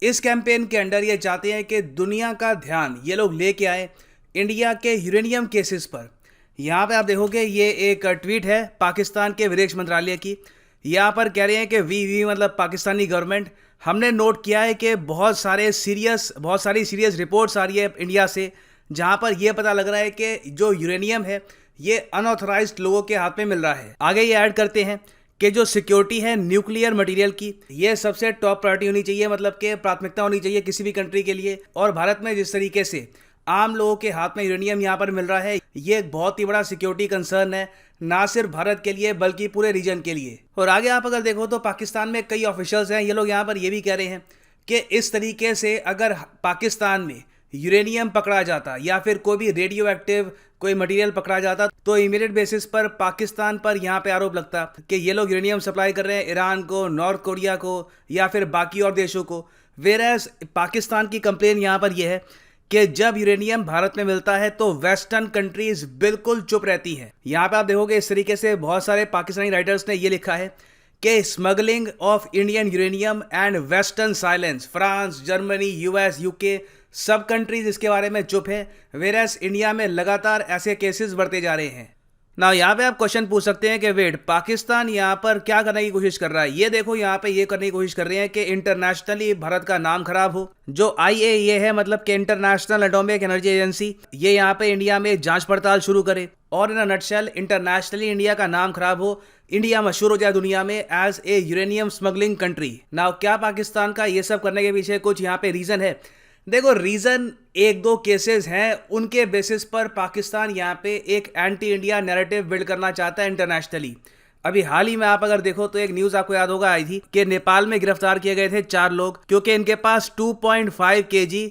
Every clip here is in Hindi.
इस कैंपेन के अंडर ये चाहते हैं कि दुनिया का ध्यान ये लोग लेके आए इंडिया के यूरेनियम केसेस पर। यहाँ पे आप देखोगे ये एक ट्वीट है पाकिस्तान के विदेश मंत्रालय की। यहाँ पर कह रहे हैं कि वी मतलब पाकिस्तानी गवर्नमेंट, हमने नोट किया है कि बहुत सारी सीरियस रिपोर्ट्स आ रही है इंडिया से, जहाँ पर यह पता लग रहा है कि जो यूरेनियम है ये अनऑथराइज्ड लोगों के हाथ में मिल रहा है। आगे ये ऐड करते हैं कि जो सिक्योरिटी है न्यूक्लियर मटेरियल की, ये सबसे टॉप प्रायोरिटी होनी चाहिए, मतलब कि प्राथमिकता होनी चाहिए किसी भी कंट्री के लिए। और भारत में जिस तरीके से आम लोगों के हाथ में यूरेनियम यहाँ पर मिल रहा है, ये एक बहुत ही बड़ा सिक्योरिटी कंसर्न है, ना सिर्फ भारत के लिए बल्कि पूरे रीजन के लिए। और आगे आप अगर देखो तो पाकिस्तान में कई ऑफिशियल्स हैं, ये लोग यहाँ पर ये भी कह रहे हैं कि इस तरीके से अगर पाकिस्तान में यूरेनियम पकड़ा जाता या फिर कोई भी रेडियो एक्टिव कोई मटेरियल पकड़ा जाता तो इमीडिएट बेसिस पर पाकिस्तान पर यहाँ पे आरोप लगता कि ये लोग यूरेनियम सप्लाई कर रहे हैं ईरान को, नॉर्थ कोरिया को या फिर बाकी और देशों को। वेरएज पाकिस्तान की कंप्लेन यहाँ पर यह है कि जब यूरेनियम भारत में मिलता है तो वेस्टर्न कंट्रीज बिल्कुल चुप रहती हैं। यहाँ पे आप देखोगे इस तरीके से बहुत सारे पाकिस्तानी राइटर्स ने ये लिखा है कि smuggling of Indian uranium and western silence, France, Germany, US, UK सब कंट्रीज इसके बारे में चुप है, वेरएस इंडिया में लगातार ऐसे केसेस बढ़ते जा रहे हैं। ना यहाँ पे आप क्वेश्चन पूछ सकते हैं कि वेट, पाकिस्तान यहाँ पर क्या करने की कोशिश कर रहा है? ये देखो यहाँ पे ये करने की कोशिश कर रहे हैं कि इंटरनेशनली भारत का नाम खराब हो। जो आईएईए है, मतलब कि इंटरनेशनल एटॉमिक एनर्जी एजेंसी, ये यहाँ पे इंडिया में जांच पड़ताल शुरू करे और इन अ नटशेल इंटरनेशनली इंडिया का नाम खराब हो, इंडिया मशहूर हो जाए दुनिया में as a uranium smuggling country. ना क्या पाकिस्तान का ये सब करने के पीछे कुछ यहाँ पे रीजन है? देखो रीजन एक दो केसेस हैं, उनके बेसिस पर पाकिस्तान यहाँ पे एक एंटी इंडिया नैरेटिव बिल्ड करना चाहता है इंटरनेशनली। अभी हाल ही में आप अगर देखो तो एक न्यूज आपको याद होगा आई थी कि नेपाल में गिरफ्तार किए गए थे 4 लोग क्योंकि इनके पास 2.5 kg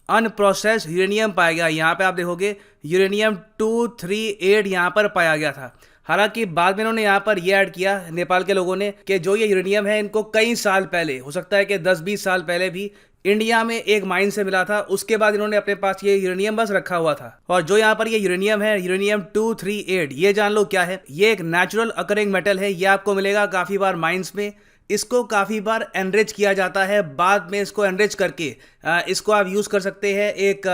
अनप्रोसेस्ड यूरेनियम पाया गया। यहाँ पे आप देखोगे यूरेनियम 238 यहाँ पर पाया गया था। हालांकि बाद में इन्होंने यहाँ पर यह ऐड किया नेपाल के लोगों ने कि जो ये यूरेनियम है इनको कई साल पहले, हो सकता है कि 10-20 साल पहले भी इंडिया में एक माइन से मिला था, उसके बाद इन्होंने अपने पास ये यूरेनियम बस रखा हुआ था। और जो यहाँ पर ये यूरेनियम है, यूरेनियम 238, ये जान लो क्या है। ये एक नेचुरल अकरिंग मेटल है, ये आपको मिलेगा काफ़ी बार माइंस में। इसको काफ़ी बार एनरिच किया जाता है, बाद में इसको एनरिच करके इसको आप यूज़ कर सकते हैं एक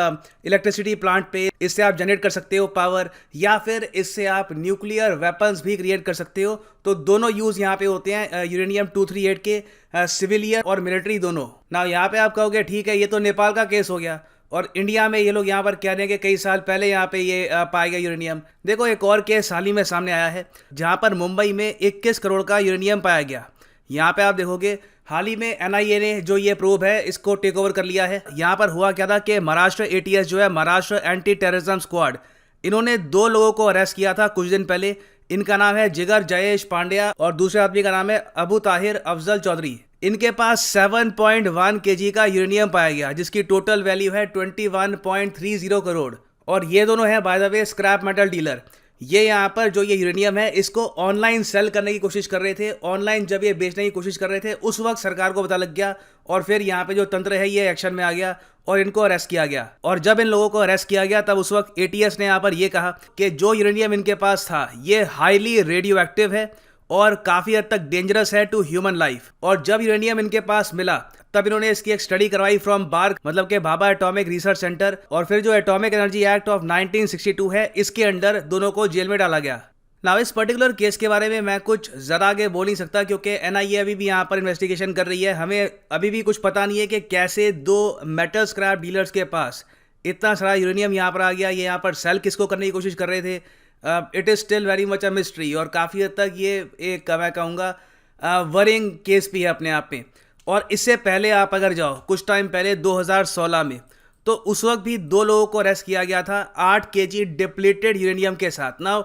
इलेक्ट्रिसिटी प्लांट पे, इससे आप जनरेट कर सकते हो पावर, या फिर इससे आप न्यूक्लियर वेपन्स भी क्रिएट कर सकते हो। तो दोनों यूज़ यहाँ पे होते हैं यूरेनियम 238 के, सिविलियन और मिलिट्री दोनों। ना यहाँ पे आप कहोगे ठीक है ये तो नेपाल का केस हो गया, और इंडिया में ये लोग यहाँ पर कह रहे हैं कि कई साल पहले यहाँ पे ये पाया गया यूरेनियम। देखो एक और केस हाल ही में सामने आया है जहाँ पर मुंबई में 21 करोड़ का यूरेनियम पाया गया। यहाँ पे आप देखोगे हाल ही में एनआईए ने जो ये प्रोब है इसको टेक ओवर कर लिया है। यहाँ पर हुआ क्या था कि महाराष्ट्र एटीएस जो है, महाराष्ट्र एंटी टेररिज्म स्क्वाड, इन्होंने 2 लोगों को अरेस्ट किया था कुछ दिन पहले। इनका नाम है जिगर जयेश पांड्या और दूसरे आदमी का नाम है अबू ताहिर अफजल चौधरी। इनके पास 7.1 kg का यूरेनियम पाया गया जिसकी टोटल वैल्यू है 21.30 करोड़। और ये दोनों हैं by the way scrap metal dealer. ये यहाँ पर जो ये यूरेनियम है इसको ऑनलाइन सेल करने की कोशिश कर रहे थे। ऑनलाइन जब ये बेचने की कोशिश कर रहे थे उस वक्त सरकार को पता लग गया और फिर यहाँ पे जो तंत्र है ये एक्शन में आ गया और इनको अरेस्ट किया गया। और जब इन लोगों को अरेस्ट किया गया तब उस वक्त एटीएस ने यहाँ पर ये कहा कि जो यूरेनियम इनके पास था ये हाईली रेडियो एक्टिव है और काफ़ी हद तक डेंजरस है टू ह्यूमन लाइफ। और जब यूरेनियम इनके पास मिला तब इन्होंने इसकी एक स्टडी करवाई फ्रॉम बार्क, मतलब के भाभा एटॉमिक रिसर्च सेंटर, और फिर जो एटॉमिक एनर्जी एक्ट ऑफ 1962 है इसके अंडर दोनों को जेल में डाला गया। नाउ इस पर्टिकुलर केस के बारे में मैं कुछ ज़रा आगे बोल नहीं सकता क्योंकि एनआईए अभी भी यहाँ पर इन्वेस्टिगेशन कर रही है। हमें अभी भी कुछ पता नहीं है कि कैसे 2 मेटल स्क्रैप डीलर्स के पास इतना सारा यूरेनियम यहाँ पर आ गया, ये यहाँ पर सेल किसको करने की कोशिश कर रहे थे। It is still very much a mystery और काफ़ी हद तक ये एक मैं कहूँगा वरिंग केस भी है अपने आप में। और इससे पहले आप अगर जाओ कुछ टाइम पहले 2016 में, तो उस वक्त भी 2 लोगों को अरेस्ट किया गया था 8 kg डिप्लीटेड यूरेनियम के साथ। ना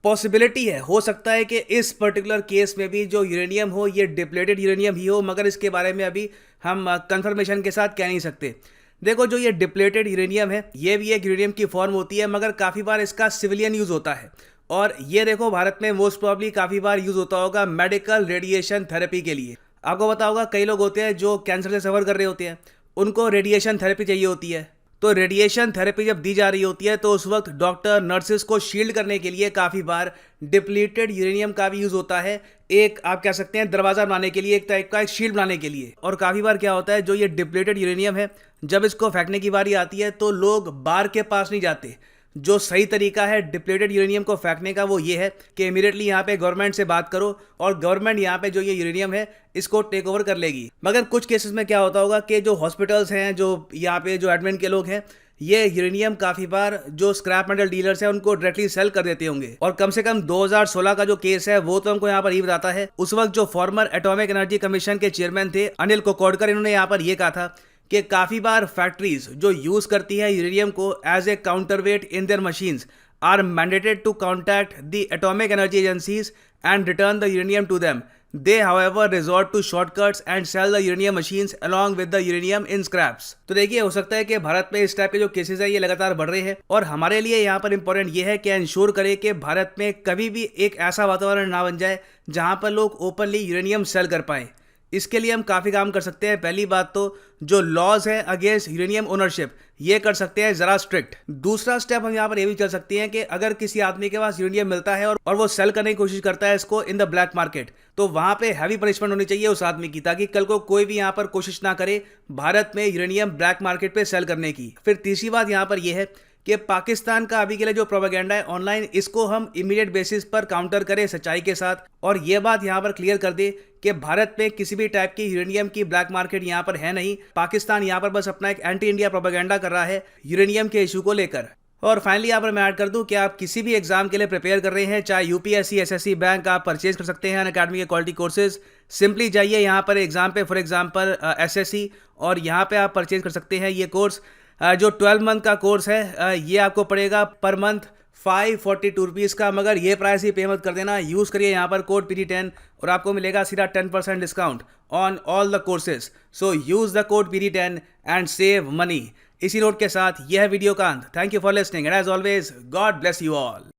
पॉसिबिलिटी है, हो सकता है कि इस पर्टिकुलर केस में भी जो यूरेनियम हो ये डिप्लीटेड यूरेनियम ही हो, मगर इसके बारे में अभी हम कंफर्मेशन के साथ कह नहीं सकते। देखो जो ये डिप्लीटेड यूरेनियम है ये भी एक यूरेनियम की फॉर्म होती है, मगर काफ़ी बार इसका सिविलियन यूज़ होता है। और ये देखो भारत में मोस्ट प्रॉब्ली काफ़ी बार यूज़ होता होगा मेडिकल रेडिएशन थेरेपी के लिए। आपको पता होगा कई लोग होते हैं जो कैंसर से सफ़र कर रहे होते हैं, उनको रेडिएशन थेरेपी चाहिए होती है, तो रेडिएशन थेरेपी जब दी जा रही होती है तो उस वक्त डॉक्टर नर्सेस को शील्ड करने के लिए काफ़ी बार डिप्लीटेड यूरेनियम का भी यूज़ होता है, एक आप कह सकते हैं दरवाज़ा बनाने के लिए, एक टाइप का एक शील्ड बनाने के लिए। और काफ़ी बार क्या होता है, जो ये डिप्लीटेड यूरेनियम है जब इसको फेंकने की बारी आती है तो लोग बार के पास नहीं जाते। जो सही तरीका है डिप्लीटेड यूरेनियम को फेंकने का वो ये है कि इमीडिएटली यहाँ पे गवर्नमेंट से बात करो और गवर्नमेंट यहाँ पे जो ये यूरेनियम है इसको टेक ओवर कर लेगी। मगर कुछ केसेस में क्या होता होगा कि जो हॉस्पिटल्स हैं, जो यहाँ पे जो एडमिन के लोग हैं, ये यूरेनियम काफ़ी बार जो स्क्रैप मेटल डीलर्स हैं उनको डायरेक्टली सेल कर देते होंगे। और कम से कम 2016 का जो केस है वो तो हमको यहाँ पर ये बताता है। उस वक्त जो फॉर्मर एटॉमिक एनर्जी कमीशन के चेयरमैन थे अनिल कोकोडकर, इन्होंने यहाँ पर ये कहा था कि काफ़ी बार फैक्ट्रीज जो यूज़ करती है यूरेनियम को as a counterweight in their machines are mandated to contact the atomic energy agencies and return the uranium to them. They, however, resort to shortcuts and sell the uranium machines along with the uranium in scraps। तो देखिए, हो सकता है कि भारत में इस टाइप के जो केसेस है ये लगातार बढ़ रहे हैं और हमारे लिए यहाँ पर इंपॉर्टेंट ये है कि इंश्योर करें कि भारत में कभी भी एक ऐसा वातावरण ना बन जाए जहाँ पर लोग ओपनली यूरेनियम सेल कर पाएँ। इसके लिए हम काफ़ी काम कर सकते हैं। पहली बात तो जो लॉज हैं अगेंस्ट यूरेनियम ओनरशिप ये कर सकते हैं ज़रा स्ट्रिक्ट। दूसरा स्टेप हम यहाँ पर ये भी चल सकते हैं कि अगर किसी आदमी के पास यूरेनियम मिलता है और वो सेल करने की कोशिश करता है इसको इन द ब्लैक मार्केट, तो वहाँ पे हैवी पनिशमेंट होनी चाहिए उस आदमी की, ताकि कल को कोई भी यहाँ पर कोशिश ना करे भारत में यूरेनियम ब्लैक मार्केट पे सेल करने की। फिर तीसरी बात यहाँ पर यह है कि पाकिस्तान का अभी के लिए जो प्रोपेगेंडा है ऑनलाइन, इसको हम इमीडिएट बेसिस पर काउंटर करें सच्चाई के साथ, और ये बात यहाँ पर क्लियर कर दे कि भारत में किसी भी टाइप की यूरेनियम की ब्लैक मार्केट यहाँ पर है नहीं। पाकिस्तान यहाँ पर बस अपना एक एंटी इंडिया प्रोपेगेंडा कर रहा है यूरेनियम के इशू को लेकर। और फाइनली यहाँ पर मैं ऐड कर दूं कि आप किसी भी एग्जाम के लिए प्रिपेयर कर रहे हैं, चाहे यूपीएससी, एसएससी, बैंक, आप परचेज कर सकते हैं अनअकैडमी के क्वालिटी कोर्सेज। सिंपली जाइए यहाँ पर एग्जाम पे, फॉर एग्जाम्पल एसएससी, और यहाँ पे आप परचेज कर सकते हैं ये कोर्स। जो 12 मंथ का कोर्स है ये आपको पड़ेगा पर मंथ 542 रुपीज़ का, मगर ये प्राइस ही पे मत कर देना। यूज़ करिए यहाँ पर कोड PD10 और आपको मिलेगा सीधा 10% discount on all the courses. So use the code PD10 and save money. इसी नोट के साथ यह वीडियो का अंत। Thank you for listening and as always God bless you all.